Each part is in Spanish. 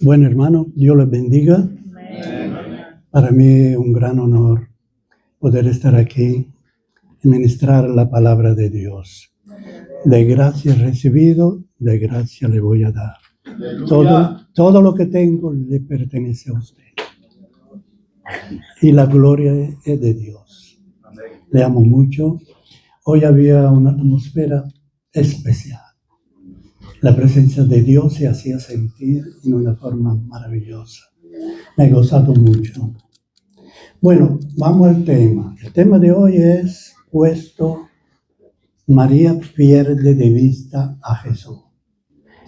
Bueno, hermano, Dios les bendiga. Para mí es un gran honor poder estar aquí y ministrar la palabra de Dios. De gracia recibido, de gracia le voy a dar. Todo lo que tengo le pertenece a usted. Y la gloria es de Dios. Le amo mucho. Hoy había una atmósfera especial. La presencia de Dios se hacía sentir en una forma maravillosa. Me he gozado mucho. Bueno, vamos al tema. El tema de hoy es puesto María pierde de vista a Jesús.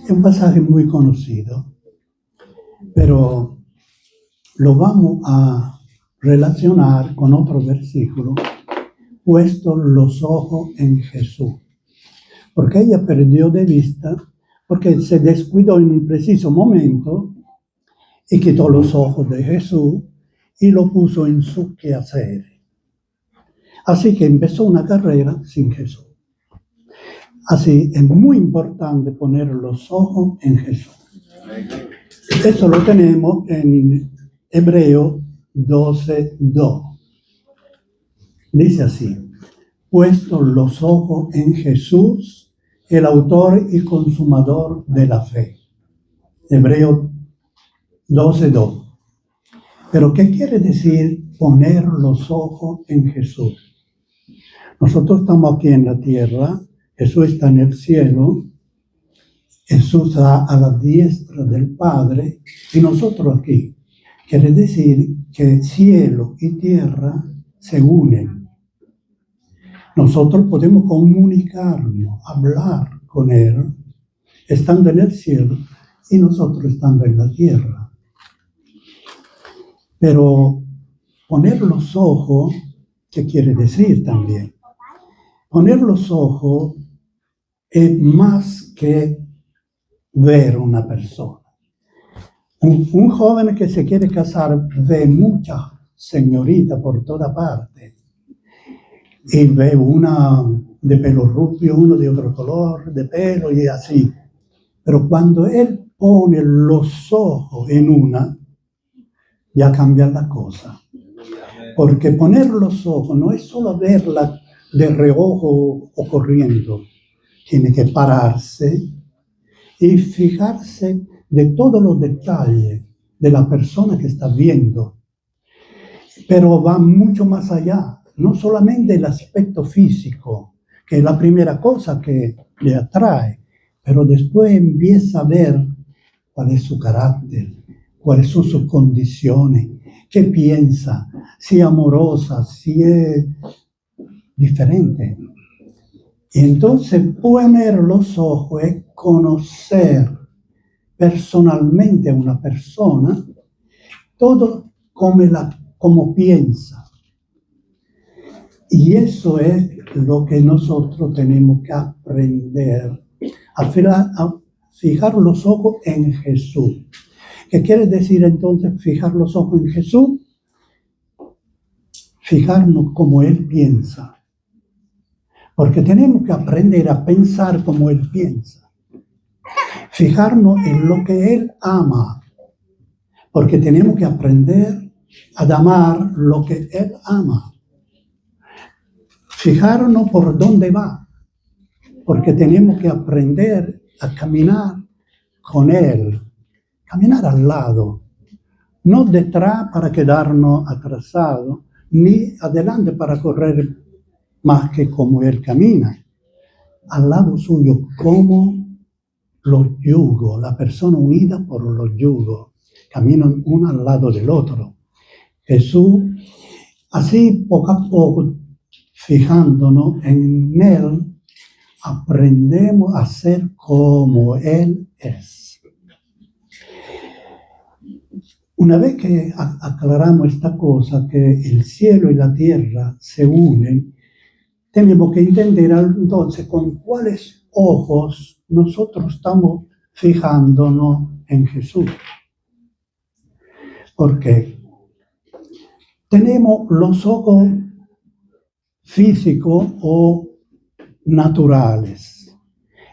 Es un pasaje muy conocido, pero lo vamos a relacionar con otro versículo, puesto los ojos en Jesús. Porque ella perdió de vista, porque se descuidó en un preciso momento y quitó los ojos de Jesús y lo puso en su quehacer. Así que empezó una carrera sin Jesús. Así es muy importante poner los ojos en Jesús. Eso lo tenemos en Hebreos 12:2. Dice así: puesto los ojos en Jesús, el autor y consumador de la fe. Hebreos 12:2. Pero ¿qué quiere decir poner los ojos en Jesús? Nosotros estamos aquí en la tierra, Jesús está en el cielo, Jesús está a la diestra del Padre y nosotros aquí. Quiere decir que cielo y tierra se unen. Nosotros podemos comunicarnos, hablar con Él, estando en el cielo y nosotros estando en la tierra. Pero poner los ojos, ¿qué quiere decir también? Poner los ojos es más que ver una persona. Un joven que se quiere casar ve muchas señoritas por toda parte. Y ve una de pelo rubio, uno de otro color de pelo y así. Pero cuando él pone los ojos en una, ya cambia la cosa. Porque poner los ojos no es solo verla de reojo o corriendo. Tiene que pararse y fijarse de todos los detalles de la persona que está viendo. Pero va mucho más allá, no solamente el aspecto físico, que es la primera cosa que le atrae, pero después empieza a ver cuál es su carácter, cuáles son sus condiciones, qué piensa, si es amorosa, si es diferente. Y entonces poner los ojos es conocer personalmente a una persona, todo como piensa. Y eso es lo que nosotros tenemos que aprender, a fijar los ojos en Jesús. ¿Qué quiere decir entonces fijar los ojos en Jesús? Fijarnos como Él piensa. Porque tenemos que aprender a pensar como Él piensa. Fijarnos en lo que Él ama. Porque tenemos que aprender a amar lo que Él ama. Fijarnos por dónde va. Porque tenemos que aprender a caminar con Él. Caminar al lado. No detrás para quedarnos atrasados, ni adelante para correr más que como Él camina. Al lado suyo, como los yugos, la persona unida por los yugos, caminan uno al lado del otro. Jesús, así poco a poco, fijándonos en Él, aprendemos a ser como Él es. Una vez que aclaramos esta cosa, que el cielo y la tierra se unen, tenemos que entender entonces con cuáles ojos nosotros estamos fijándonos en Jesús. Porque tenemos los ojos físicos o naturales,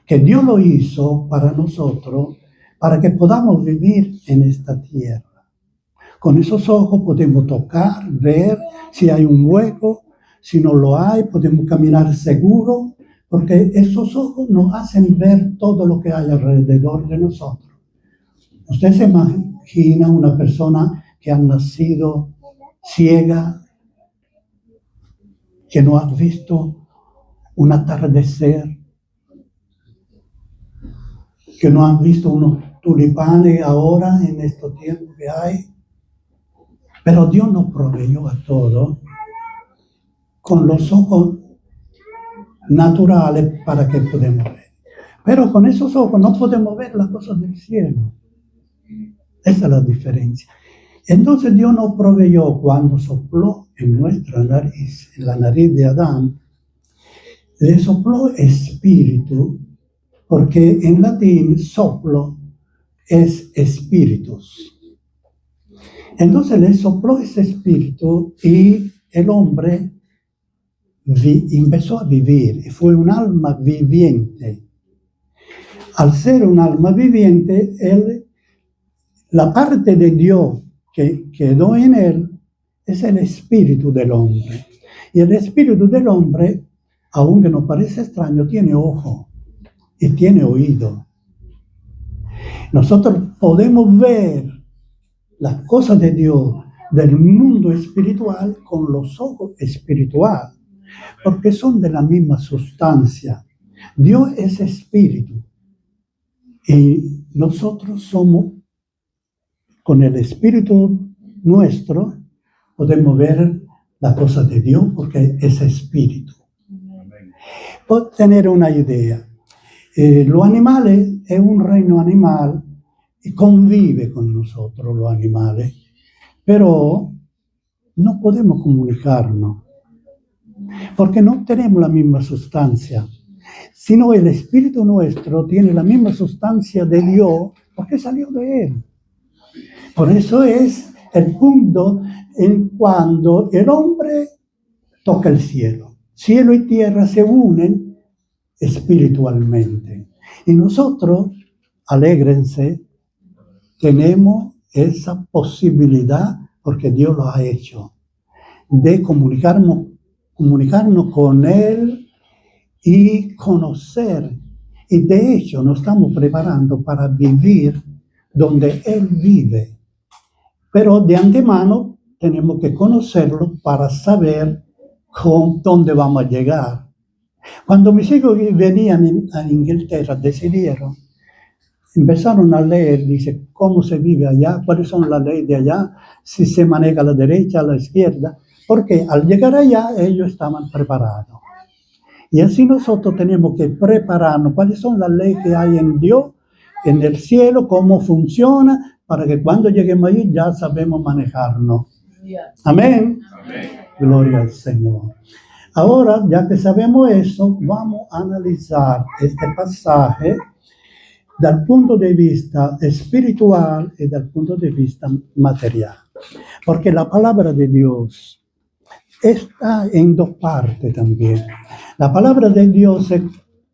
que Dios lo hizo para nosotros, para que podamos vivir en esta tierra. Con esos ojos podemos tocar, ver si hay un hueco, si no lo hay, podemos caminar seguro, porque esos ojos nos hacen ver todo lo que hay alrededor de nosotros. Usted se imagina una persona que ha nacido ciega, que no ha visto un atardecer, que no han visto unos tulipanes ahora en estos tiempos que hay. Pero Dios nos proveyó a todos con los ojos naturales para que podamos ver. Pero con esos ojos no podemos ver las cosas del cielo. Esa es la diferencia. Entonces Dios nos proveyó cuando sopló en nuestra nariz, en la nariz de Adán, le sopló espíritu, porque en latín soplo es espíritus. Entonces le sopló ese espíritu y el hombre empezó a vivir y fue un alma viviente. Al ser un alma viviente, la parte de Dios que quedó en él es el espíritu del hombre. Y el espíritu del hombre, aunque nos parece extraño, tiene ojo y tiene oído. Nosotros podemos ver las cosas de Dios, del mundo espiritual, con los ojos espirituales, porque son de la misma sustancia. Dios es espíritu y nosotros somos, con el espíritu nuestro, podemos ver las cosas de Dios porque es espíritu. Puedo tener una idea. Los animales es un reino animal y convive con nosotros los animales, pero no podemos comunicarnos porque no tenemos la misma sustancia, sino el espíritu nuestro tiene la misma sustancia de Dios porque salió de él. Por eso es el punto en cuando el hombre toca el cielo. Cielo y tierra se unen espiritualmente. Y nosotros, alégrense, tenemos esa posibilidad, porque Dios lo ha hecho, de comunicarnos con Él y conocer. Y de hecho nos estamos preparando para vivir donde Él vive. Pero de antemano tenemos que conocerlo para saber dónde vamos a llegar. Cuando mis hijos venían a Inglaterra, decidieron, empezaron a leer, dice, cómo se vive allá, cuáles son las leyes de allá, si se maneja a la derecha, a la izquierda, porque al llegar allá ellos estaban preparados. Y así nosotros tenemos que prepararnos, cuáles son las leyes que hay en Dios, en el cielo, cómo funciona, para que cuando lleguemos allí ya sabemos manejarnos. Amén. Amén. Gloria al Señor. Ahora, ya que sabemos eso, vamos a analizar este pasaje dal punto de vista espiritual y dal punto de vista material. Porque la palabra de Dios está en dos partes también. La palabra de Dios se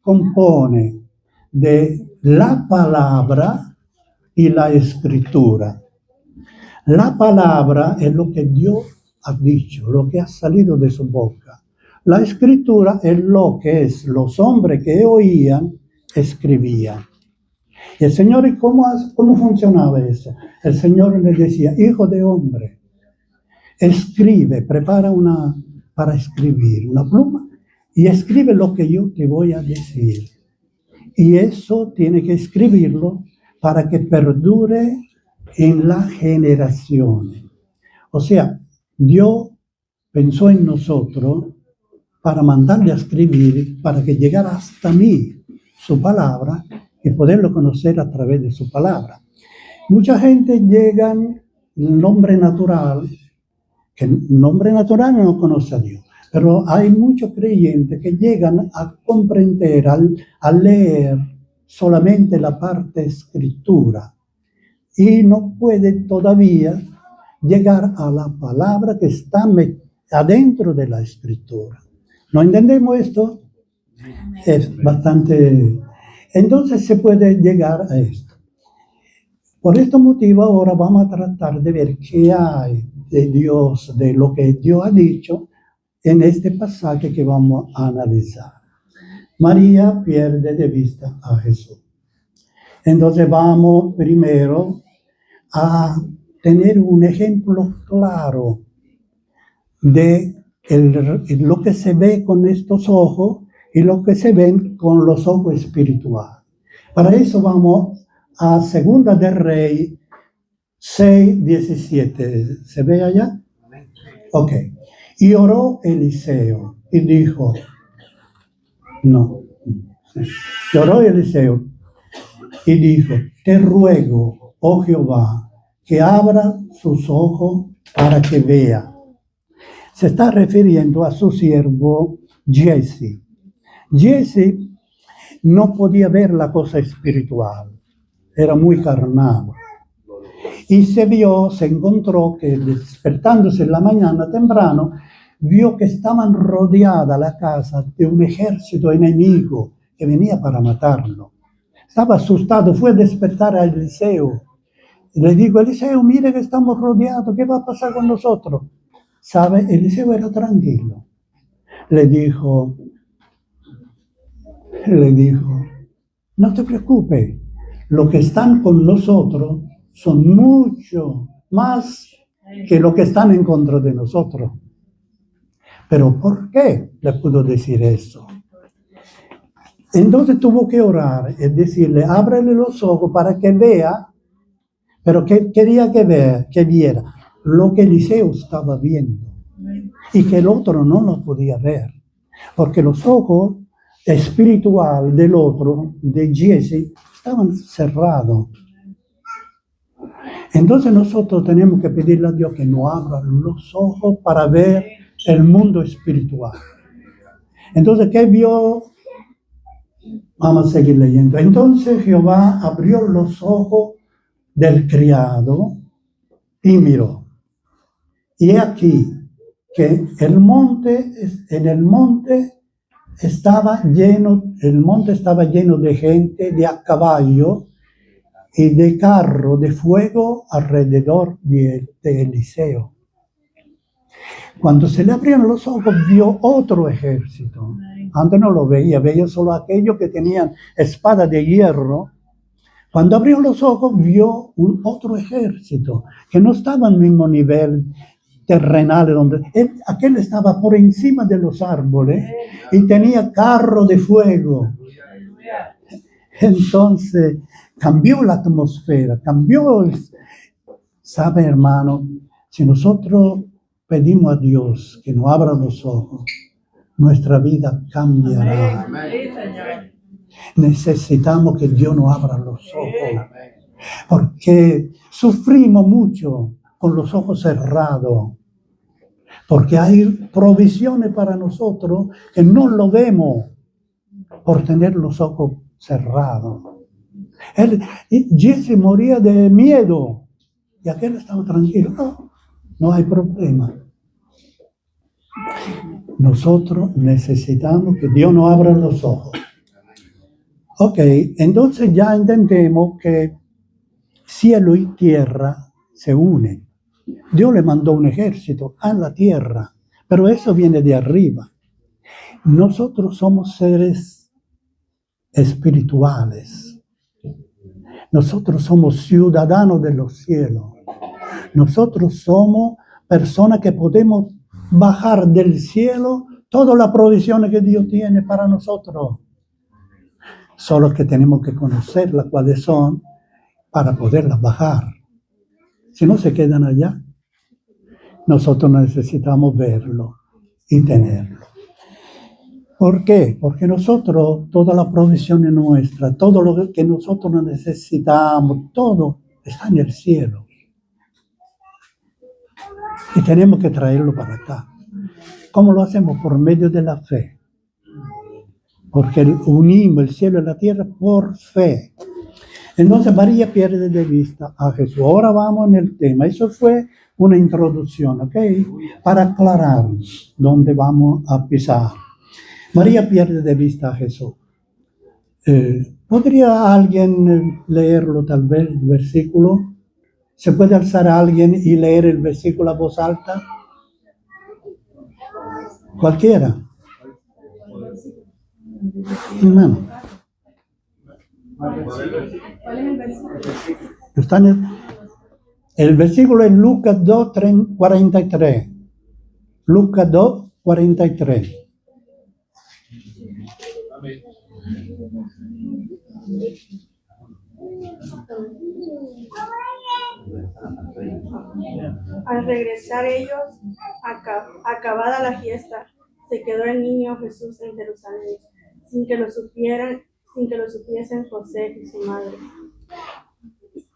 compone de la palabra y la escritura. La palabra es lo que Dios ha dicho, lo que ha salido de su boca. La escritura es lo que los hombres que oían, escribían. Y el Señor, ¿cómo funcionaba eso? El Señor le decía, hijo de hombre, escribe, prepara para escribir una pluma y escribe lo que yo te voy a decir. Y eso tiene que escribirlo para que perdure en las generaciones. O sea, Dios pensó en nosotros para mandarle a escribir, para que llegara hasta mí su palabra y poderlo conocer a través de su palabra. Mucha gente llega el nombre natural, que el nombre natural no conoce a Dios, pero hay muchos creyentes que llegan a comprender, a leer solamente la parte escritura y no pueden todavía llegar a la palabra que está adentro de la escritura. ¿No entendemos esto? Es bastante... Entonces se puede llegar a esto. Por este motivo ahora vamos a tratar de ver qué hay de Dios, de lo que Dios ha dicho en este pasaje que vamos a analizar. María pierde de vista a Jesús. Entonces vamos primero a tener un ejemplo claro de lo que se ve con estos ojos y lo que se ven con los ojos espirituales. Para eso vamos a Segunda de Rey 6:17. ¿Se ve allá? Ok. Y oró Eliseo y dijo, no. Y oró Eliseo y dijo, te ruego, oh Jehová, que abra sus ojos para que vea. Se está refiriendo a su siervo Giesi. Giesi no podía ver la cosa espiritual, era muy carnal. Y se encontró que despertándose en la mañana temprano, vio que estaban rodeada la casa de un ejército enemigo que venía para matarlo. Estaba asustado, fue a despertar a Eliseo. Le dijo, Eliseo, mire que estamos rodeados, ¿qué va a pasar con nosotros? ¿Sabe? Eliseo era tranquilo. Le dijo, no te preocupes, los que están con nosotros son mucho más que los que están en contra de nosotros. Pero ¿por qué le pudo decir eso? Entonces tuvo que orar y decirle, ábrele los ojos para que vea, pero que quería que viera lo que Eliseo estaba viendo y que el otro no lo podía ver, porque los ojos espirituales del otro, de Giesi, estaban cerrados. Entonces nosotros tenemos que pedirle a Dios que nos abra los ojos para ver el mundo espiritual. Entonces, ¿qué vio? Vamos a seguir leyendo. Entonces Jehová abrió los ojos del criado y miró. Y he aquí que en el monte estaba lleno de gente, de a caballo y de carro de fuego alrededor de Eliseo. Cuando se le abrieron los ojos, vio otro ejército. Antes no lo veía solo aquellos que tenían espada de hierro. Cuando abrió los ojos, vio otro ejército que no estaba al mismo nivel terrenal, aquel estaba por encima de los árboles y tenía carro de fuego. Entonces cambió la atmósfera, ¿sabe, hermano? Si nosotros pedimos a Dios que nos abra los ojos, nuestra vida cambiará. Necesitamos que Dios nos abra los ojos, porque sufrimos mucho con los ojos cerrados, porque hay provisiones para nosotros que no lo vemos por tener los ojos cerrados. Giesi moría de miedo y aquel estaba tranquilo. No hay problema. Nosotros necesitamos que Dios nos abra los ojos. Ok, entonces ya entendemos que cielo y tierra se unen. Dios le mandó un ejército a la tierra, pero eso viene de arriba. Nosotros somos seres espirituales. Nosotros somos ciudadanos de los cielos. Nosotros somos personas que podemos bajar del cielo todas las provisiones que Dios tiene para nosotros. Solo que tenemos que conocerlas cuáles son para poderlas bajar. Si no se quedan allá, nosotros necesitamos verlo y tenerlo. ¿Por qué? Porque nosotros, toda la provisión es nuestra, todo lo que nosotros necesitamos, todo está en el cielo. Y tenemos que traerlo para acá. ¿Cómo lo hacemos? Por medio de la fe. Porque unimos el cielo y la tierra por fe. Entonces María pierde de vista a Jesús. Ahora vamos en el tema. Eso fue una introducción, ¿ok? Para aclarar dónde vamos a pisar. María pierde de vista a Jesús. ¿Podría alguien leerlo tal vez, el versículo? ¿Se puede alzar a alguien y leer el versículo a voz alta? Cualquiera. Hermano. ¿Cuál es el versículo? El versículo es Lucas 2, 43. Lucas 2, 43. Al regresar ellos, acabada la fiesta, se quedó el niño Jesús en Jerusalén, sin que lo supiesen José y su madre.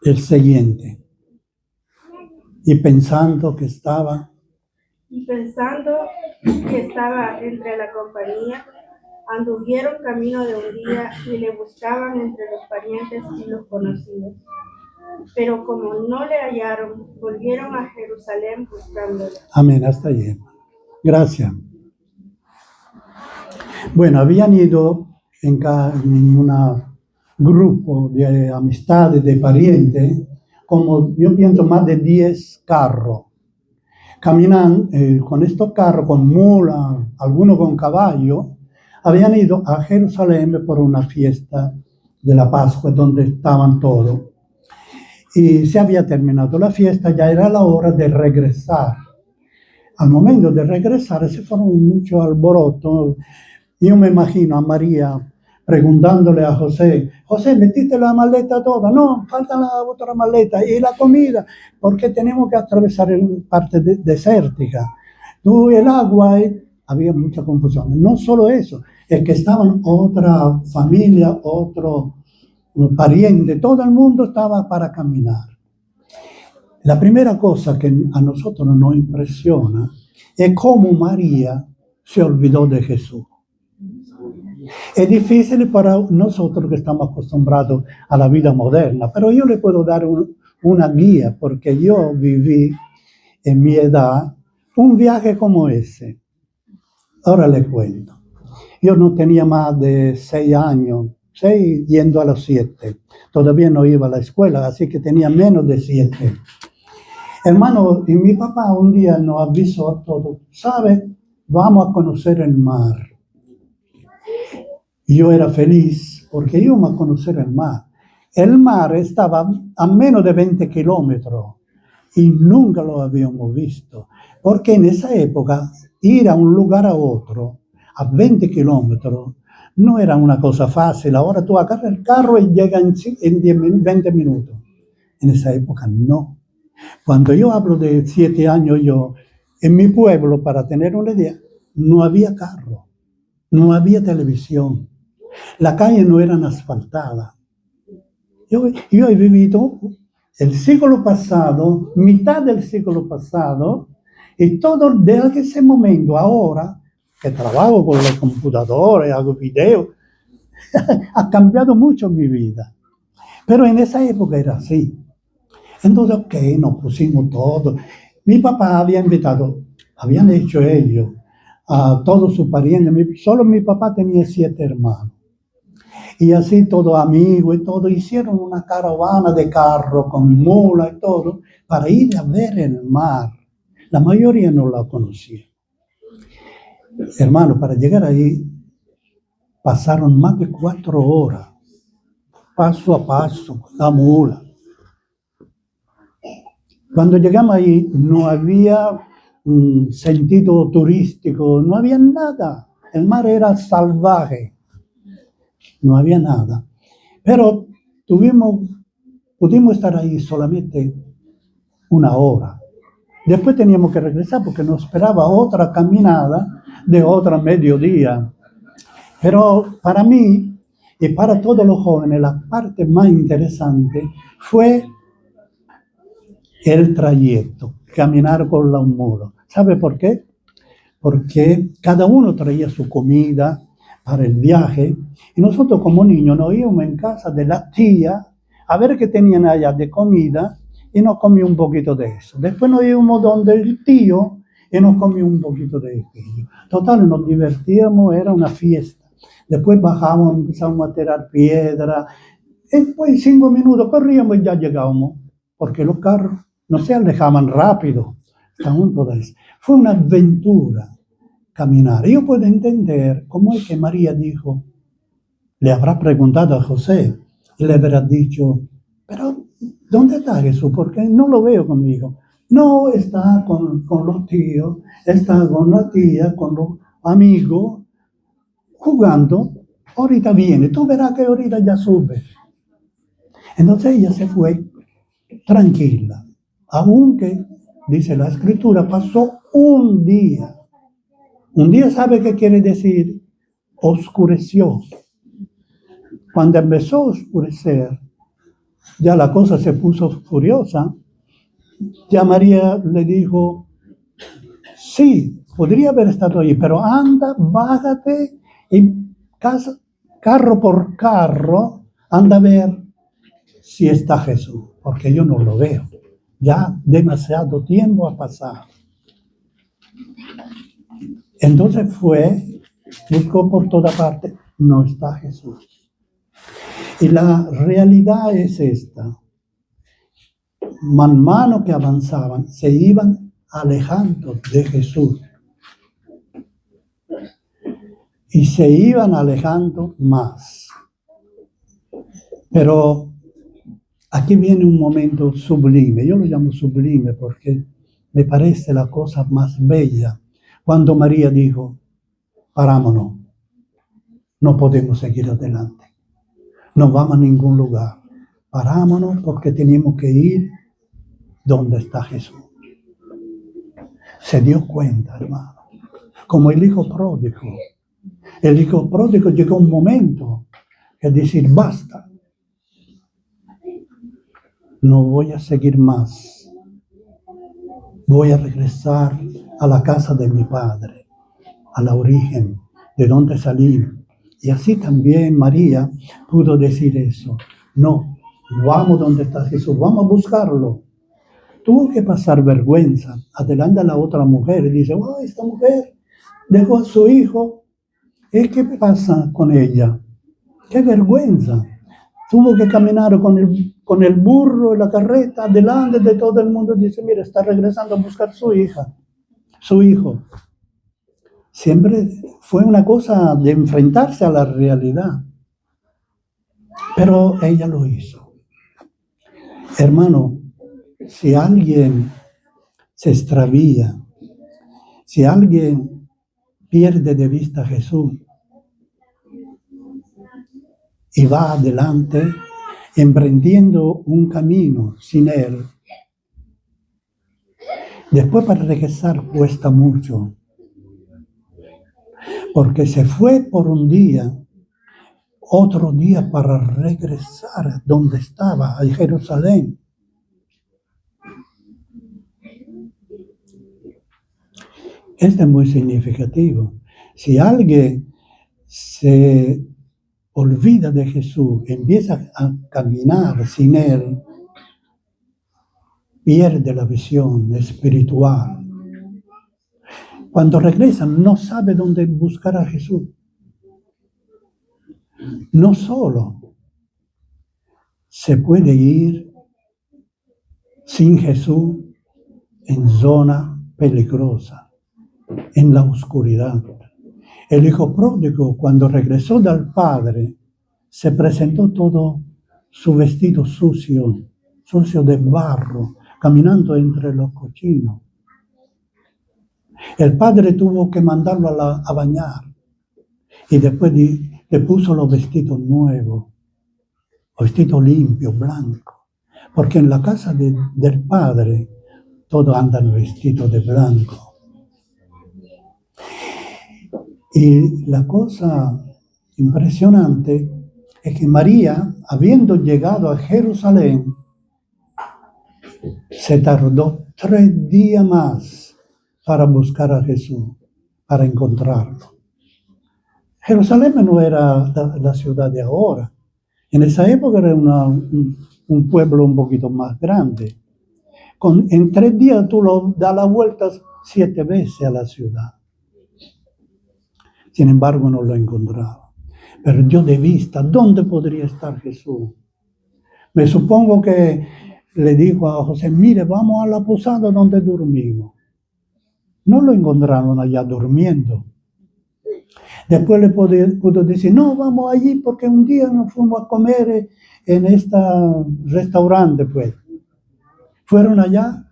El siguiente. Y pensando que estaba entre la compañía, anduvieron camino de un día y le buscaban entre los parientes y los conocidos. Pero como no le hallaron, volvieron a Jerusalén buscándole. Amén, hasta allí. Gracias. Bueno, habían ido en un grupo de amistades, de parientes, como yo pienso más de 10 carros. Caminan con estos carros, con mulas, algunos con caballo, habían ido a Jerusalén por una fiesta de la Pascua donde estaban todos. Y se había terminado la fiesta, ya era la hora de regresar. Al momento de regresar se fueron mucho alboroto. Yo me imagino a María preguntándole a José, José, ¿metiste la maleta toda? No, falta la otra maleta. ¿Y la comida? Porque tenemos que atravesar parte desértica. Tú, el agua, había mucha confusión. No solo eso, es que estaban otra familia, otro pariente, todo el mundo estaba para caminar. La primera cosa que a nosotros nos impresiona es cómo María se olvidó de Jesús. Es difícil para nosotros que estamos acostumbrados a la vida moderna, pero yo le puedo dar una guía porque yo viví en mi edad un viaje como ese. Ahora le cuento. Yo no tenía más de 6 años, 6 yendo a los 7. Todavía no iba a la escuela, así que tenía menos de 7. Hermano, y mi papá un día nos avisó a todos, ¿sabe? Vamos a conocer el mar. Y yo era feliz porque íbamos a conocer el mar. El mar estaba a menos de 20 kilómetros y nunca lo habíamos visto. Porque en esa época ir a un lugar a otro a 20 kilómetros no era una cosa fácil. Ahora tú agarras el carro y llegas en 20 minutos. En esa época no. Cuando yo hablo de 7 años, en mi pueblo, para tener una idea, no había carro, no había televisión, las calles no eran asfaltadas. Yo he vivido el siglo pasado, mitad del siglo pasado, y todo desde ese momento, ahora, que trabajo con los computadores, hago videos, ha cambiado mucho mi vida. Pero en esa época era así. Entonces, ok, nos pusimos todos. Mi papá había invitado, habían hecho ellos, a todos sus parientes. Solo mi papá tenía 7 hermanos. Y así todos amigos y todo, hicieron una caravana de carro con mula y todo, para ir a ver el mar. La mayoría no la conocía. Hermano, para llegar ahí, pasaron más de 4 horas, paso a paso, con la mula. Cuando llegamos ahí no había sentido turístico, no había nada. El mar era salvaje, no había nada. Pero pudimos estar ahí solamente 1 hora. Después teníamos que regresar porque nos esperaba otra caminada de otro mediodía. Pero para mí y para todos los jóvenes, la parte más interesante fue el trayecto, caminar con los mulos. ¿Sabe por qué? Porque cada uno traía su comida para el viaje y nosotros como niños nos íbamos en casa de la tía a ver qué tenían allá de comida y nos comíamos un poquito de eso. Después nos íbamos donde el tío y nos comíamos un poquito de aquello. Total, nos divertíamos, era una fiesta. Después bajamos, empezamos a tirar piedra. Después 5 minutos corríamos y ya llegábamos, porque los carros no se alejaban rápido. Fue una aventura caminar. Yo puedo entender cómo es que María dijo, le habrá preguntado a José y le habrá dicho, pero ¿dónde está Jesús? Porque no lo veo conmigo. No, está con los tíos, está con la tía, con los amigos, jugando. Ahorita viene, tú verás que ahorita ya sube. Entonces ella se fue tranquila, aunque, dice la escritura, pasó un día. Un día, ¿sabe qué quiere decir? Oscureció. Cuando empezó a oscurecer, ya la cosa se puso furiosa. Ya María le dijo, sí, podría haber estado ahí, pero anda, bájate y carro por carro, anda a ver si está Jesús, porque yo no lo veo. Ya demasiado tiempo ha pasado. Entonces fue, buscó por toda parte, no está Jesús. Y la realidad es esta. Mano que avanzaban, se iban alejando de Jesús. Y se iban alejando más. Pero aquí viene un momento sublime. Yo lo llamo sublime porque me parece la cosa más bella. Cuando María dijo, parámonos, no podemos seguir adelante. No vamos a ningún lugar. Parámonos porque tenemos que ir donde está Jesús. Se dio cuenta, hermano. Como el hijo pródigo. El hijo pródigo llegó un momento que decir, basta. No voy a seguir más. Voy a regresar a la casa de mi padre, a la origen, de donde salí. Y así también María pudo decir eso. No, vamos donde está Jesús, vamos a buscarlo. Tuvo que pasar vergüenza. Adelante a la otra mujer y dice, oh, esta mujer dejó a su hijo. ¿Y qué pasa con ella? ¡Qué vergüenza! Tuvo que caminar con el burro y la carreta delante de todo el mundo. Dice, mira, está regresando a buscar su hija, su hijo. Siempre fue una cosa de enfrentarse a la realidad. Pero ella lo hizo. Hermano, si alguien se extravía, si alguien pierde de vista a Jesús y va adelante emprendiendo un camino sin Él, después para regresar cuesta mucho, porque se fue por un día, otro día para regresar donde estaba, a Jerusalén. Esto es muy significativo. Si alguien se olvida de Jesús, empieza a caminar sin Él, pierde la visión espiritual. Cuando regresan, no sabe dónde buscar a Jesús. No solo se puede ir sin Jesús en zona peligrosa, en la oscuridad. El hijo pródigo, cuando regresó del padre, se presentó todo su vestido sucio de barro, caminando entre los cochinos. El padre tuvo que mandarlo a bañar y después le puso los vestidos nuevos, vestidos limpios, blancos, porque en la casa del padre todos andan vestidos de blanco. Y la cosa impresionante es que María, habiendo llegado a Jerusalén, se tardó 3 días más para buscar a Jesús, para encontrarlo. Jerusalén no era la ciudad de ahora. En esa época era un pueblo un poquito más grande. En 3 días tú lo das la vuelta 7 veces a la ciudad. Sin embargo, no lo encontraba. Perdió de vista dónde podría estar Jesús. Me supongo que le dijo a José, mire, vamos a la posada donde dormimos. No lo encontraron allá durmiendo. Después le pudo decir, no, vamos allí porque un día nos fuimos a comer en este restaurante, pues. Fueron allá,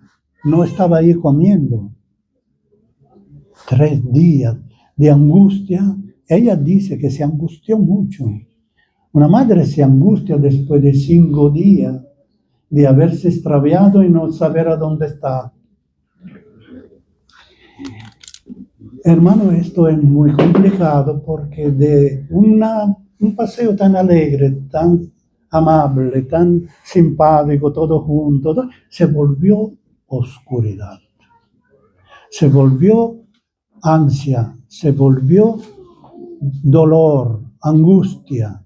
no estaba ahí comiendo. 3 días de angustia. Ella dice que se angustió mucho. Una madre se angustia después de 5 días de haberse extraviado y no saber a dónde está. Hermano, esto es muy complicado porque de un paseo tan alegre, tan amable, tan simpático, todo junto, se volvió oscuridad. Se volvió ansia, se volvió dolor, angustia.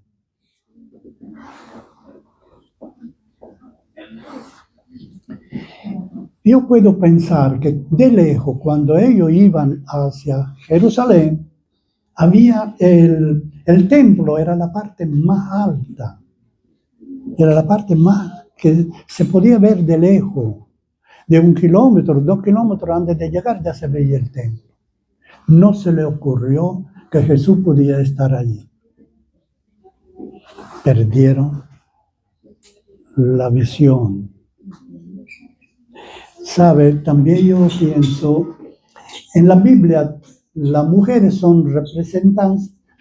Yo puedo pensar que de lejos, cuando ellos iban hacia Jerusalén, había el templo, era la parte más alta, era la parte más que se podía ver de lejos. De 1 kilómetro, 2 kilómetros antes de llegar ya se veía el templo. No se le ocurrió que Jesús podía estar allí. Perdieron la visión. ¿Sabe? También yo pienso, en la Biblia las mujeres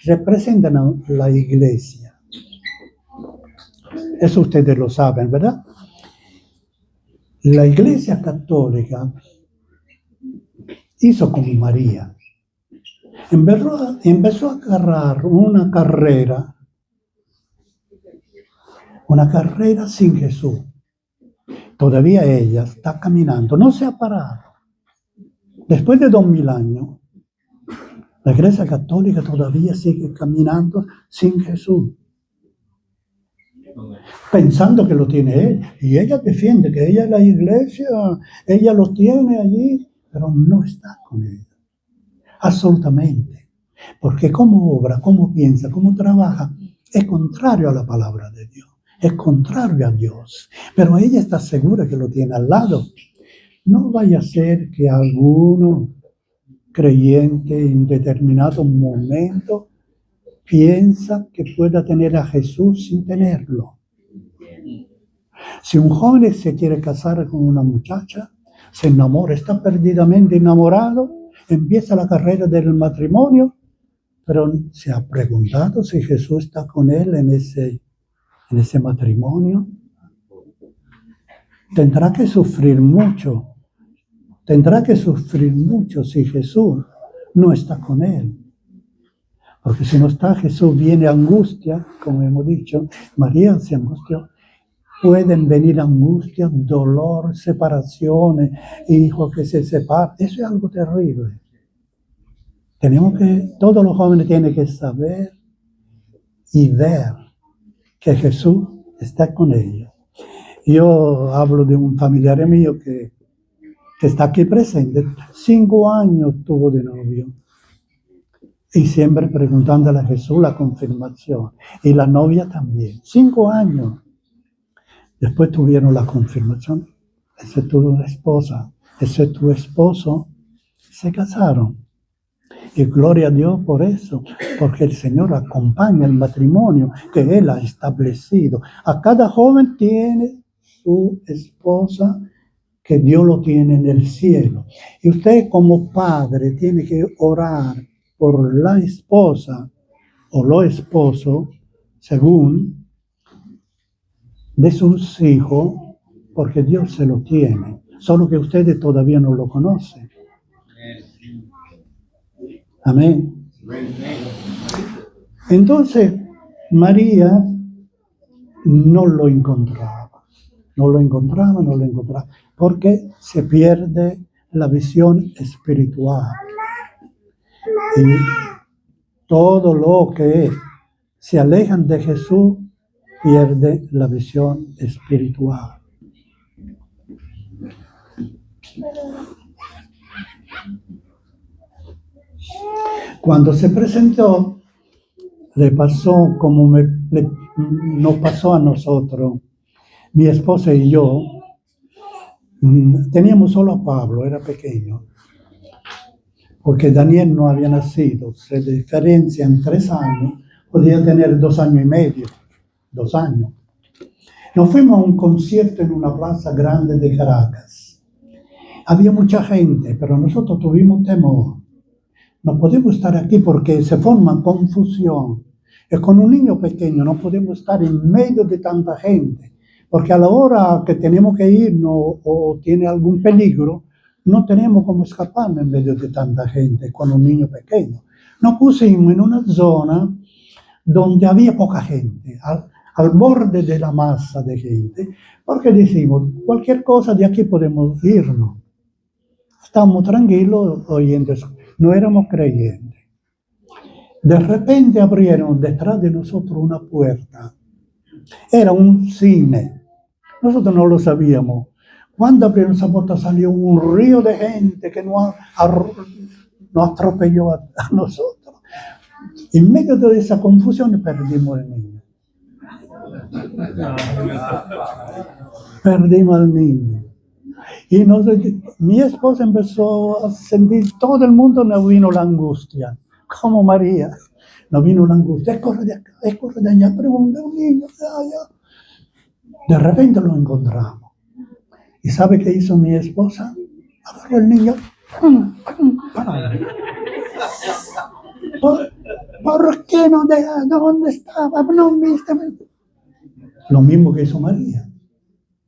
representan a la iglesia. Eso ustedes lo saben, ¿verdad? La iglesia católica hizo con María. Empezó a agarrar una carrera sin Jesús. Todavía ella está caminando, no se ha parado. Después de 2000 años, la iglesia católica todavía sigue caminando sin Jesús. Pensando que lo tiene él. Y ella defiende que ella es la iglesia, ella lo tiene allí, pero no está con él. Absolutamente. Porque cómo obra, cómo piensa, cómo trabaja, es contrario a la palabra de Dios. Es contrario a Dios. Pero ella está segura que lo tiene al lado. No vaya a ser que alguno creyente en determinado momento piensa que pueda tener a Jesús sin tenerlo. Si un joven se quiere casar con una muchacha, se enamora, está perdidamente enamorado, empieza la carrera del matrimonio, pero se ha preguntado si Jesús está con él en ese matrimonio. Tendrá que sufrir mucho si Jesús no está con él. Porque si no está Jesús, viene angustia, como hemos dicho. María se angustió. Pueden venir angustias, dolor, separaciones, hijos que se separan. Eso es algo terrible. Todos los jóvenes tienen que saber y ver que Jesús está con ellos. Yo hablo de un familiar mío que está aquí presente. 5 años tuvo de novio. Y siempre preguntándole a Jesús la confirmación. Y la novia también. 5 años. Después tuvieron la confirmación. Esa es tu esposa. Ese es tu esposo. Se casaron. Y gloria a Dios por eso. Porque el Señor acompaña el matrimonio que Él ha establecido. A cada joven tiene su esposa que Dios lo tiene en el cielo. Y usted como padre tiene que orar por la esposa o los esposos, según de sus hijos, porque Dios se lo tiene, solo que ustedes todavía no lo conocen. Amén. Entonces, María no lo encontraba, porque se pierde la visión espiritual. Y todo lo que se alejan de Jesús pierde la visión espiritual. Cuando se presentó le pasó como nos pasó a nosotros. Mi esposa y yo teníamos solo a Pablo, era pequeño, porque Daniel no había nacido. Se diferencian 3 años, podía tener 2 años y medio, 2 años. Nos fuimos a un concierto en una plaza grande de Caracas. Había mucha gente, pero nosotros tuvimos temor. No podemos estar aquí porque se forma confusión. Y con un niño pequeño no podemos estar en medio de tanta gente, porque a la hora que tenemos que irnos o tiene algún peligro, no tenemos cómo escaparnos en medio de tanta gente con un niño pequeño. Nos pusimos en una zona donde había poca gente, al borde de la masa de gente, porque decimos, cualquier cosa de aquí podemos irnos. Estamos tranquilos oyendo eso. No éramos creyentes. De repente abrieron detrás de nosotros una puerta. Era un cine. Nosotros no lo sabíamos. Cuando abrieron esa puerta salió un río de gente que nos atropelló a nosotros. En medio de esa confusión perdimos al niño. Perdimos al niño. Y mi esposa empezó a sentir, todo el mundo nos vino la angustia, como María, nos vino la angustia, corre de acá, corre de allá, pregunta a un niño de allá. De repente lo encontramos. ¿Y sabe qué hizo mi esposa? Agarró el niño. ¿Por qué no dejas? ¿Dónde estaba? No viste. Lo mismo que hizo María.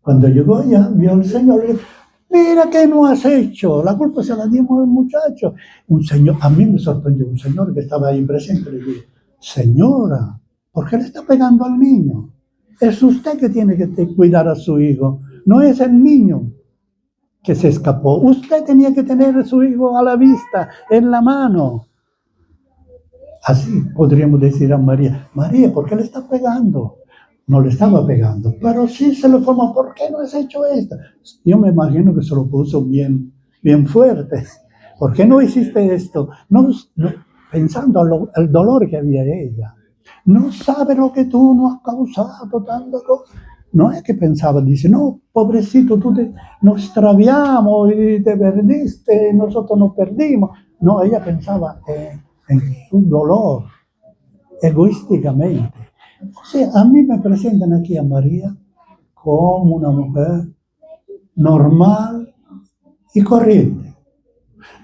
Cuando llegó allá, vio al Señor y le dijo, mira qué no has hecho, la culpa se la dimos al muchacho. Un señor, a mí me sorprendió un señor que estaba ahí presente, le dijo, señora, ¿por qué le está pegando al niño? Es usted que tiene que cuidar a su hijo, no es el niño que se escapó. Usted tenía que tener a su hijo a la vista, en la mano. Así podríamos decir a María, María, ¿por qué le está pegando? No le estaba pegando, pero sí se lo formó. ¿Por qué no has hecho esto? Yo me imagino que se lo puso bien fuerte. ¿Por qué no hiciste esto? No, pensando al dolor que había ella. No sabe lo que tú no has causado, tanta cosa. No es que pensaba, dice, no, pobrecito, nos extraviamos y te perdiste, nosotros nos perdimos. No, ella pensaba en su dolor, egoísticamente. O sea, a mí me presentan aquí a María como una mujer normal y corriente.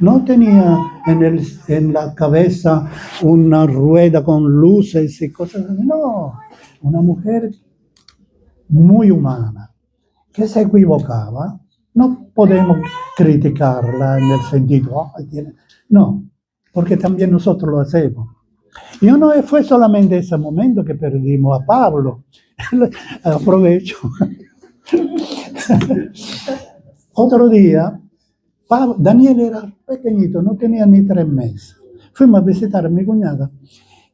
No tenía en la cabeza una rueda con luces y cosas así. No, una mujer muy humana, que se equivocaba. No podemos criticarla en el sentido, no, porque también nosotros lo hacemos. Y no fue solamente ese momento que perdimos a Pablo. Aprovecho. Otro día, Daniel era pequeñito, no tenía ni 3 meses. Fuimos a visitar a mi cuñada.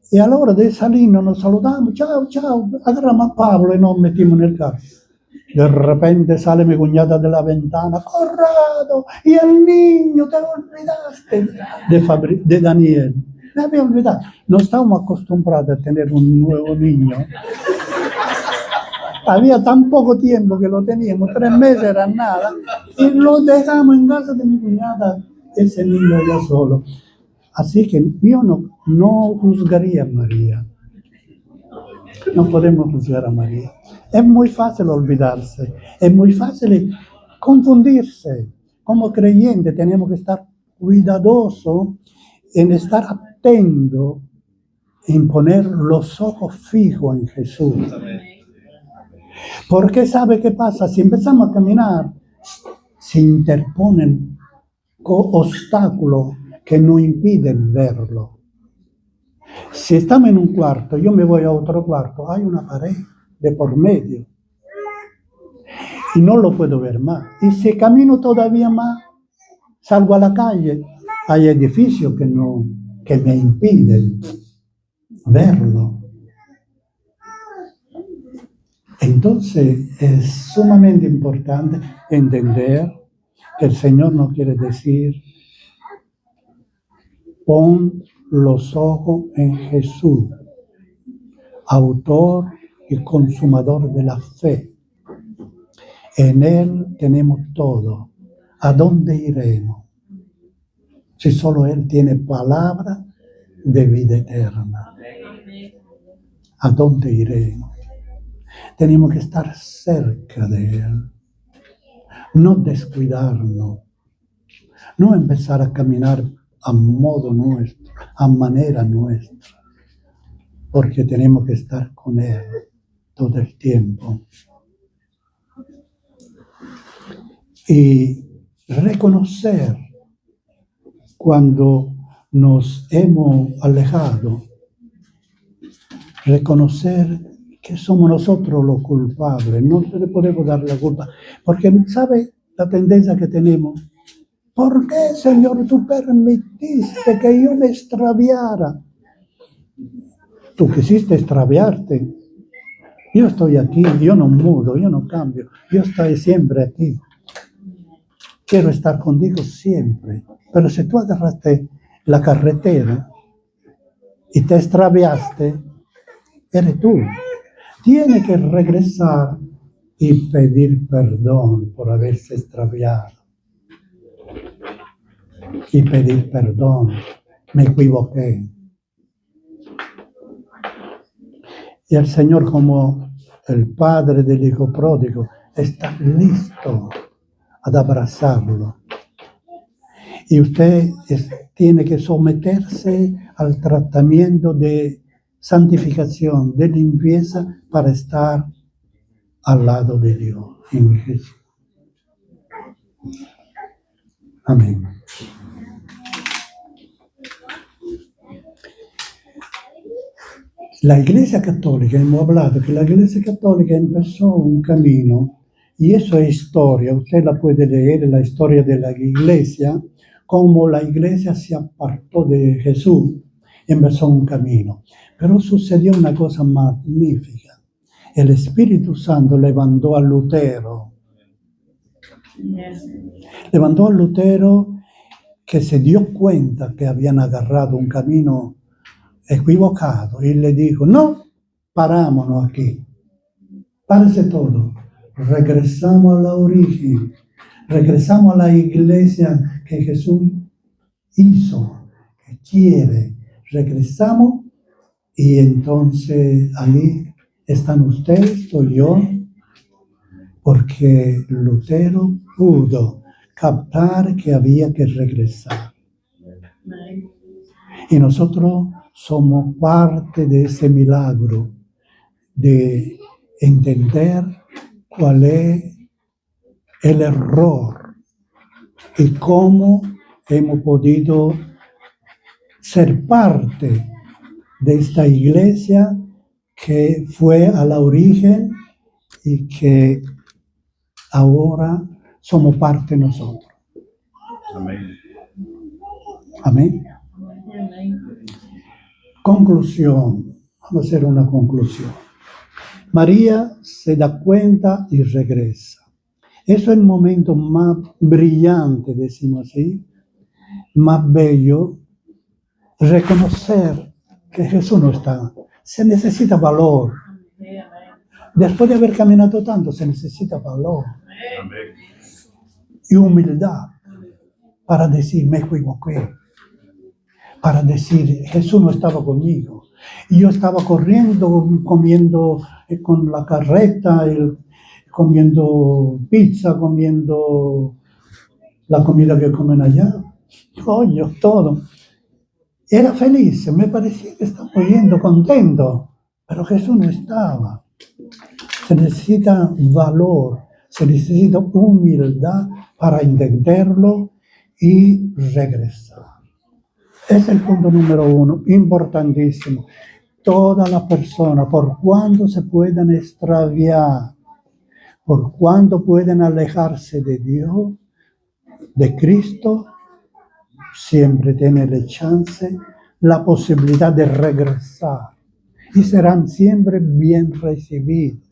Y a la hora de salirnos nos saludamos, chao, chao, agarramos a Pablo y nos metimos en el carro. De repente sale mi cuñada de la ventana, Corrado, y el niño, te olvidaste de Daniel. Me había olvidado. No estábamos acostumbrados a tener un nuevo niño. Había tan poco tiempo que lo teníamos, 3 meses eran nada, y lo dejamos en casa de mi cuñada, ese niño ya solo. Así que yo no juzgaría a María. No podemos juzgar a María. Es muy fácil olvidarse, es muy fácil confundirse. Como creyente tenemos que estar cuidadosos en estar atentos, en poner los ojos fijos en Jesús. Porque ¿sabe qué pasa? Si empezamos a caminar, se interponen obstáculos que nos impiden verlo. Si estamos en un cuarto, yo me voy a otro cuarto, hay una pared de por medio y no lo puedo ver más. Y si camino todavía más, salgo a la calle, hay edificios que me impiden verlo. Entonces es sumamente importante entender que el Señor nos quiere decir, pon los ojos en Jesús, autor y consumador de la fe. En Él tenemos todo. ¿A dónde iremos? Si solo Él tiene palabra de vida eterna. ¿A dónde iremos? Tenemos que estar cerca de Él. No descuidarnos. No empezar a caminar a modo nuestro, a manera nuestra. Porque tenemos que estar con Él todo el tiempo. Y reconocer cuando nos hemos alejado, reconocer que somos nosotros los culpables, no le podemos dar la culpa, porque ¿sabe la tendencia que tenemos? ¿Por qué, Señor, tú permitiste que yo me extraviara? Tú quisiste extraviarte. Yo estoy aquí, yo no mudo, yo no cambio, yo estoy siempre aquí. Quiero estar contigo siempre. Pero si tú agarraste la carretera y te extraviaste, eres tú. Tienes que regresar y pedir perdón por haberse extraviado. Y pedir perdón. Me equivoqué. Y el Señor, como el Padre del Hijo Pródigo, está listo a abrazarlo. Y usted tiene que someterse al tratamiento de santificación, de limpieza, para estar al lado de Dios, en Jesús. Amén. La Iglesia Católica, hemos hablado que la Iglesia Católica empezó un camino, y eso es historia, usted la puede leer, la historia de la Iglesia, como la Iglesia se apartó de Jesús, empezó un camino. Pero sucedió una cosa magnífica. El Espíritu Santo levantó a Lutero. Levantó a Lutero, que se dio cuenta que habían agarrado un camino equivocado, y le dijo: no, parámonos aquí, párese todo, regresamos a la origen, regresamos a la iglesia que Jesús hizo, que quiere, regresamos, y entonces ahí están ustedes, estoy yo, porque Lutero pudo captar que había que regresar. Y nosotros somos parte de ese milagro de entender cuál es el error y cómo hemos podido ser parte de esta iglesia que fue a la origen y que ahora somos parte nosotros. Amén. Amén. Conclusión. Vamos a hacer una conclusión. María se da cuenta y regresa. Eso es el momento más brillante, decimos así, más bello, reconocer que Jesús no está. Se necesita valor. Después de haber caminado tanto, se necesita valor. Amén. Y humildad para decir: me equivoqué. Para decir: Jesús no estaba conmigo. Y yo estaba corriendo, comiendo con la carreta, comiendo pizza, comiendo la comida que comen allá. Pollo, todo. Era feliz, me parecía que estaba yendo contento, pero Jesús no estaba. Se necesita valor, se necesita humildad para entenderlo y regresar. Es el punto número 1, importantísimo. Todas las personas, por cuanto se puedan extraviar, por cuanto pueden alejarse de Dios, de Cristo, siempre tienen la chance, la posibilidad de regresar. Y serán siempre bien recibidos.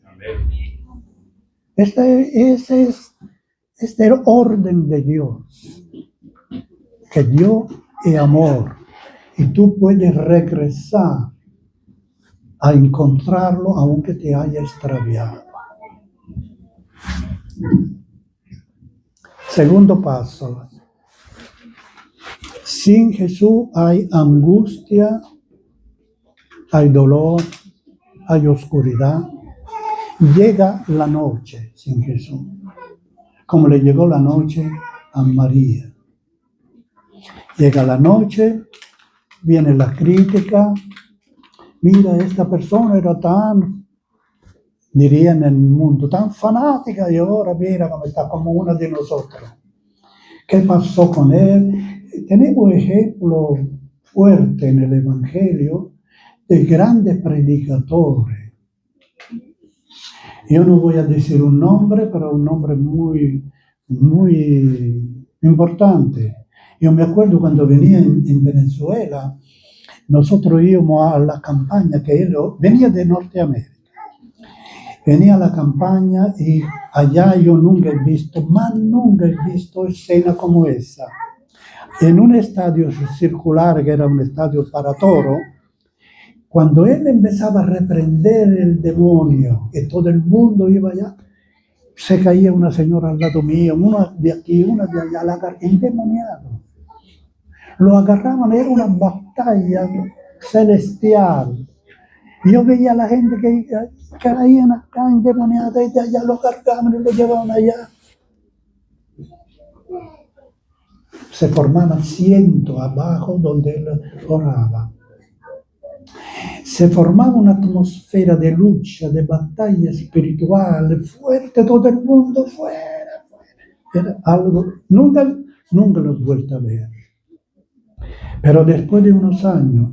Este es el orden de Dios. Que Dios es amor. Y tú puedes regresar a encontrarlo aunque te haya extraviado. Segundo paso. Sin Jesús hay angustia, hay dolor, hay oscuridad. Llega la noche sin Jesús, como le llegó la noche a María. Llega la noche, viene la crítica. Mira, esta persona era tan, diría en el mundo, tan fanática y ahora mira cómo está como una de nosotros. ¿Qué pasó con él? Tenemos ejemplos fuertes en el Evangelio de grandes predicadores. Yo no voy a decir un nombre, pero un nombre muy, muy importante. Yo me acuerdo cuando venía en Venezuela, nosotros íbamos a la campaña, que él venía de Norteamérica. Venía a la campaña y allá yo nunca he visto escena como esa. En un estadio circular, que era un estadio para toro, cuando él empezaba a reprender el demonio, y todo el mundo iba allá, se caía una señora al lado mío, una de aquí, una de allá, endemoniado. Lo agarraban, era una batalla celestial. Yo veía a la gente que caían acá endemoniada y de allá lo cargaban y lo llevaban allá. Se formaban cientos abajo donde él oraba. Se formaba una atmósfera de lucha, de batalla espiritual, fuerte, todo el mundo fuera. Era algo, nunca lo he vuelto a ver. Pero después de unos años,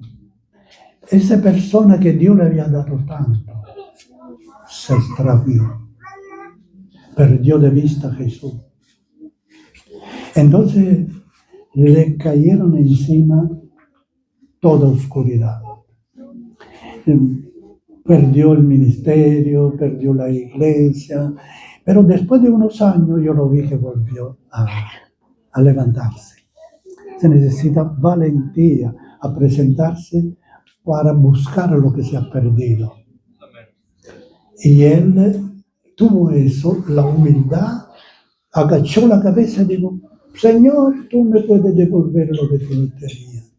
esa persona que Dios le había dado tanto, se extravió. Perdió de vista a Jesús. Entonces le cayeron encima toda oscuridad. Perdió el ministerio, perdió la iglesia, pero después de unos años yo lo vi que volvió a levantarse. Se necesita valentía a presentarse para buscar lo que se ha perdido. Y él tuvo eso, la humildad, agachó la cabeza y dijo, Señor, tú me puedes devolver lo que tú tenías.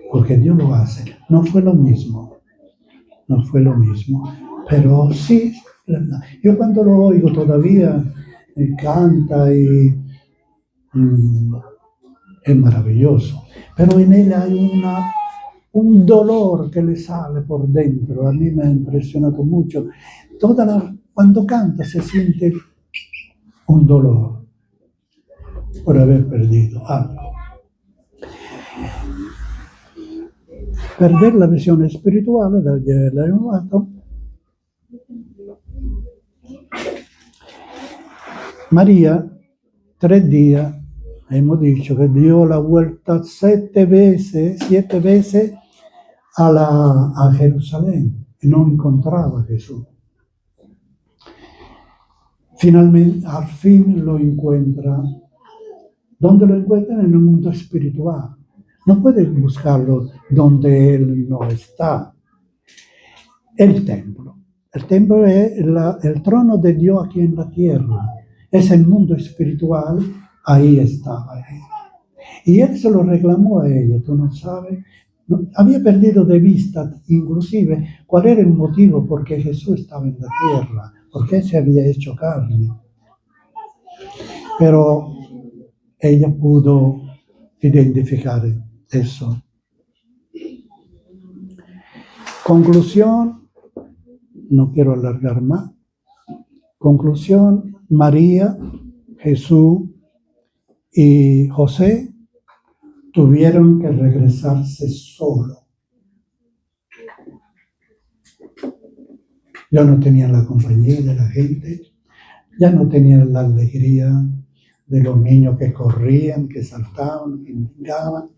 Porque Dios lo hace. No fue lo mismo, pero sí, yo cuando lo oigo todavía canta y es maravilloso. Pero en él hay un dolor que le sale por dentro. A mí me ha impresionado mucho. Cuando canta se siente un dolor por haber perdido algo. Perder la visione spirituale dagli aiutato. María, 3 días, hemos dicho que dio la vuelta 7 veces a Jerusalén y no encontraba a Jesús. Finalmente, al fin lo encuentra. ¿Dónde lo encuentra? En el mundo espiritual. No puedes buscarlo donde él no está. El templo. El templo es el trono de Dios aquí en la tierra. Es el mundo espiritual, ahí estaba él. Y él se lo reclamó a ella, tú no sabes. Había perdido de vista, inclusive, cuál era el motivo por qué Jesús estaba en la tierra, por qué se había hecho carne. Pero ella pudo identificar eso. Conclusión, no quiero alargar más. Conclusión, María, Jesús y José tuvieron que regresarse solos. Ya no tenían la compañía de la gente, ya no tenían la alegría de los niños que corrían, que saltaban, que brincaban.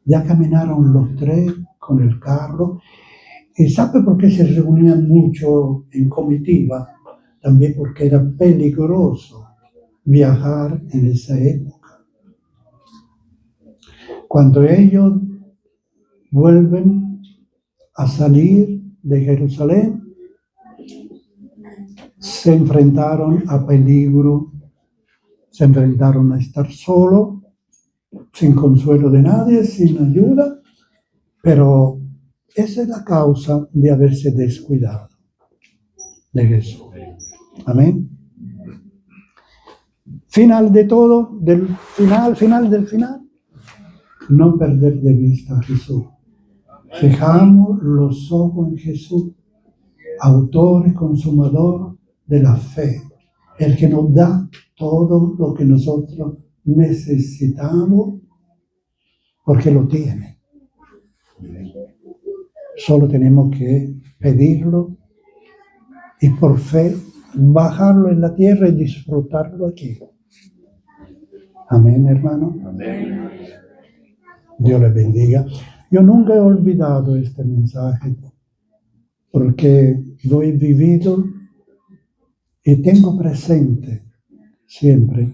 Ya caminaron los 3 con el carro. ¿Y sabe por qué se reunían mucho en comitiva? También porque era peligroso viajar en esa época. Cuando ellos vuelven a salir, de Jerusalén se enfrentaron a peligro, se enfrentaron a estar solo, sin consuelo de nadie, sin ayuda, pero esa es la causa de haberse descuidado de Jesús. Amén. Final de todo, final del final, no perder de vista a Jesús. Fijamos los ojos en Jesús, autor y consumador de la fe, el que nos da todo lo que nosotros necesitamos, porque lo tiene. Solo tenemos que pedirlo y por fe bajarlo en la tierra y disfrutarlo aquí. Amén, hermano. Amén. Dios les bendiga. Yo nunca he olvidado este mensaje porque lo he vivido y tengo presente siempre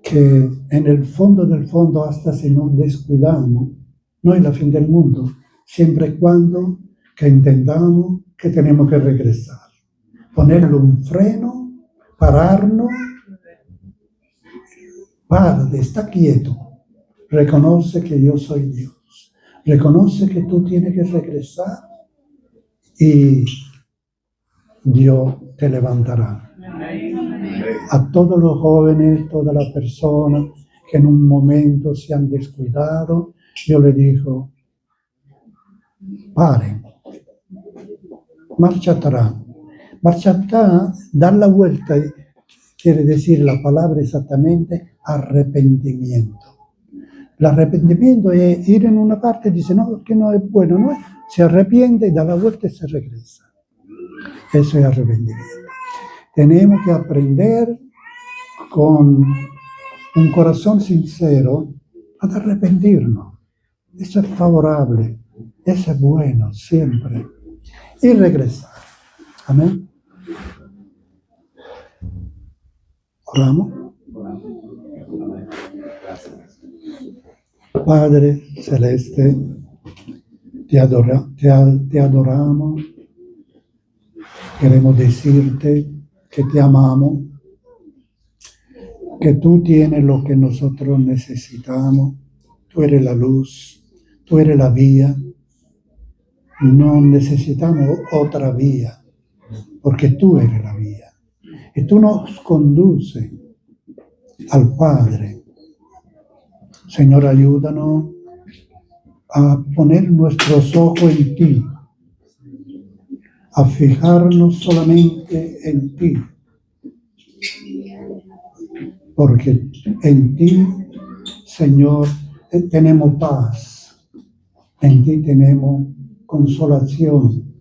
que en el fondo del fondo, hasta si nos descuidamos, no es la fin del mundo, siempre y cuando que entendamos que tenemos que regresar, ponerle un freno, pararnos, párate, está quieto, reconoce que yo soy Dios, reconoce que tú tienes que regresar y Dios te levantará. A todos los jóvenes, todas las personas que en un momento se han descuidado, yo le digo, paren, marcha atrás. Marcha atrás, dar la vuelta, quiere decir la palabra exactamente, arrepentimiento. El arrepentimiento es ir en una parte y dice, no, que no es bueno, no es. Se arrepiente y da la vuelta y se regresa. Eso es arrepentimiento. Tenemos que aprender con un corazón sincero a arrepentirnos. Eso es favorable, eso es bueno siempre. Y regresar. Amén. Oramos. Padre Celeste, te adoramos. Queremos decirte que te amamos, que tú tienes lo que nosotros necesitamos. Tú eres la luz, tú eres la vía. No necesitamos otra vía, porque tú eres la vía. Y tú nos conduces al Padre. Señor, ayúdanos a poner nuestros ojos en ti, a fijarnos solamente en ti, porque en ti, Señor, tenemos paz, en ti tenemos consolación,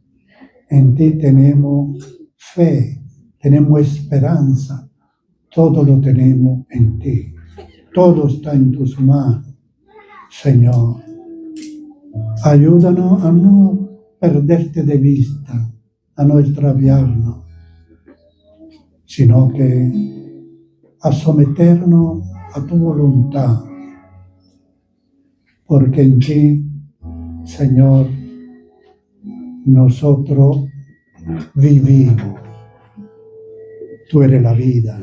en ti tenemos fe, tenemos esperanza, todo lo tenemos en ti, todo está en tus manos, Señor. Ayúdanos a no perderte de vista, a no extraviarnos, sino que a someternos a tu voluntad, porque en ti, Señor, nosotros vivimos. Tú eres la vida.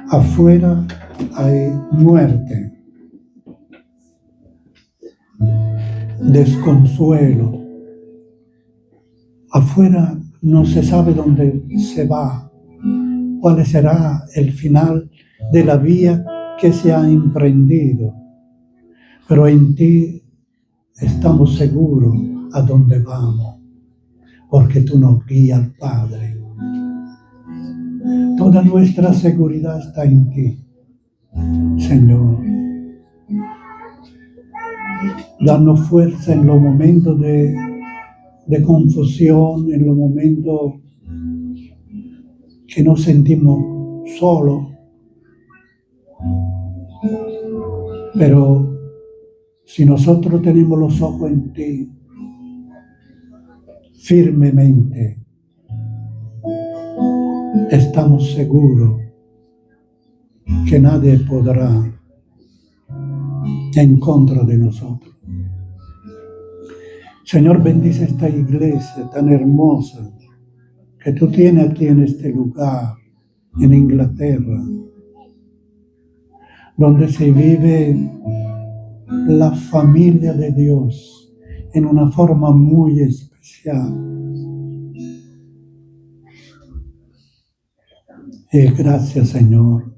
Afuera hay muerte, desconsuelo. Afuera no se sabe dónde se va, cuál será el final de la vía que se ha emprendido. Pero en ti estamos seguros a dónde vamos, porque tú nos guías al Padre. Toda nuestra seguridad está en ti, Señor. Danos fuerza en los momentos de confusión, en los momentos que nos sentimos solos. Pero si nosotros tenemos los ojos en ti, firmemente, estamos seguros que nadie podrá en contra de nosotros. Señor, bendice esta iglesia tan hermosa que tú tienes aquí en este lugar, en Inglaterra, donde se vive la familia de Dios en una forma muy especial. Y gracias, Señor,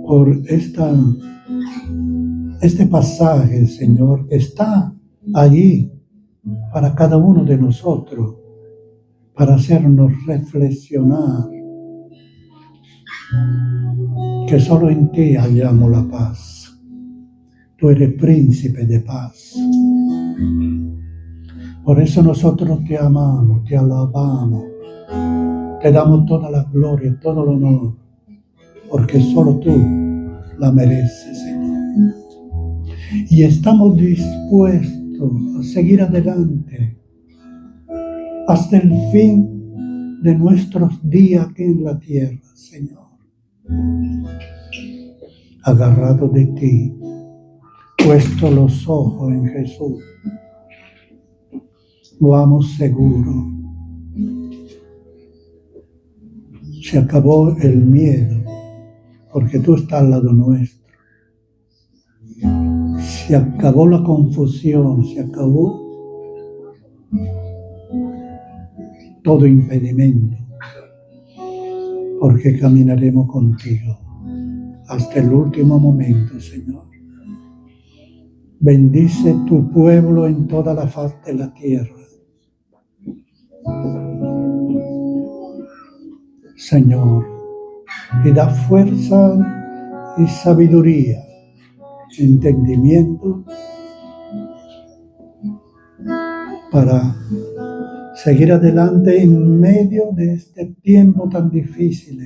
por este pasaje, Señor, que está allí para cada uno de nosotros, para hacernos reflexionar que solo en ti hallamos la paz. Tú eres príncipe de paz. Por eso nosotros te amamos, te alabamos, te damos toda la gloria, todo el honor, porque solo tú la mereces, Señor. Y estamos dispuestos a seguir adelante hasta el fin de nuestros días aquí en la tierra, Señor. Agarrado de ti, puesto los ojos en Jesús, vamos seguros. Se acabó el miedo, porque tú estás al lado nuestro. Se acabó la confusión, se acabó todo impedimento, porque caminaremos contigo hasta el último momento, Señor. Bendice tu pueblo en toda la faz de la tierra. Señor, y da fuerza y sabiduría, entendimiento para seguir adelante en medio de este tiempo tan difícil,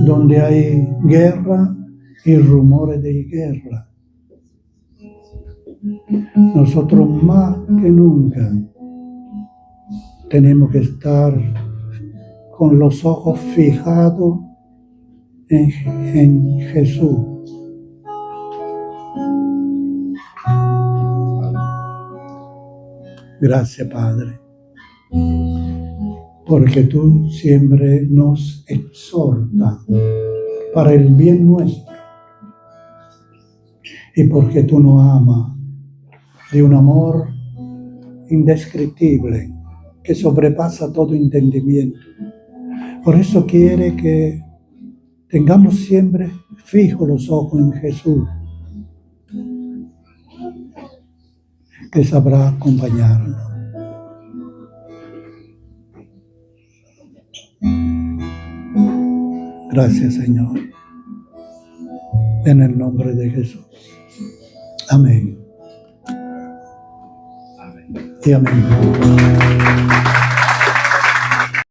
donde hay guerra y rumores de guerra. Nosotros más que nunca tenemos que estar con los ojos fijados en Jesús. Gracias, Padre, porque tú siempre nos exhortas para el bien nuestro y porque tú nos amas de un amor indescriptible que sobrepasa todo entendimiento. Por eso quiere que tengamos siempre fijos los ojos en Jesús, que sabrá acompañarnos. Gracias, Señor. En el nombre de Jesús. Amén. Y amén.